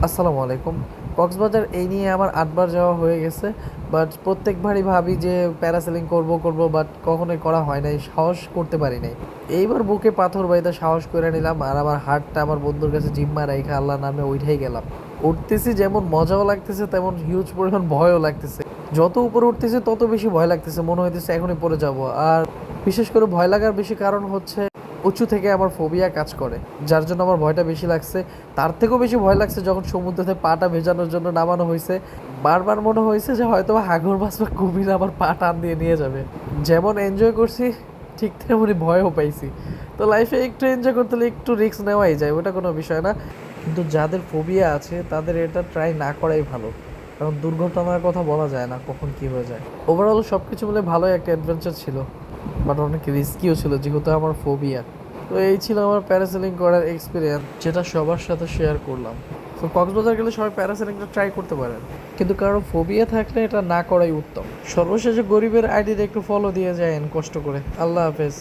আসসালামু আলাইকুম। কক্সবাজার এই নিয়ে আমার ৮ বার যাওয়া হয়ে গেছে। বাট প্রত্যেকবারই ভাবি যে প্যারাসেলিং করব বাট কখনোই করা হয় নাই, সাহস করতে পারি নাই। এইবার বুকে পাথর বাইন্দা সাহস করে নিলাম আর আমার হাতটা আমার বন্ধুর কাছে জিম্মা রাইখা আল্লাহর নামে উইঠাই গেলাম। উঠতেছি যেমন মজাও লাগতেছে তেমন হিউজ পরিমাণ ভয়ও লাগতেছে। যত উপরে উঠতেছে তত বেশি ভয় লাগতেছে, মনে হইতেছে এখনই পড়ে যাব। আর বিশেষ করে ভয় লাগার বেশি কারণ হচ্ছে উঁচু থেকে আমার ফোবিয়া কাজ করে, যার জন্য আমার ভয়টা বেশি লাগছে। তার থেকেও বেশি ভয় লাগছে যখন সমুদ্রতে পাটা ভেজানোর জন্য নামানো হয়েছে। বারবার মনে হয়েছে যে হয়তো হাঙর মাছ বা কুমির আমার পা টান দিয়ে নিয়ে যাবে। যেমন এনজয় করছি ঠিক তেমনই ভয়ও পাইছি। তো লাইফে একটু এনজয় করতে হলে একটু রিস্ক নেওয়াই যায়, ওটা কোনো বিষয় না। কিন্তু যাদের ফোবিয়া আছে তাদের এটা ট্রাই না করাই ভালো, কারণ দুর্ঘটনার কথা বলা যায় না কখন কি হয়ে যায়। ওভারঅল সব কিছু মিলে ভালোই একটা অ্যাডভেঞ্চার ছিল, বাট অনেক রিস্কিও ছিল যেহেতু আমার ফোবিয়া। তো এই ছিল আমার প্যারাসেলিং করার এক্সপিরিয়েন্স, যেটা সবার সাথে শেয়ার করলাম। তো কক্সবাজার গেলে সবাই প্যারাসেলিংটা ট্রাই করতে পারেন, কিন্তু কারো ফোবিয়া থাকলে এটা না করাই উত্তম। সর্বশেষে গরিবের আইডিতে একটু ফলো দিয়ে যায়েন কষ্ট করে। আল্লাহ হাফেজ।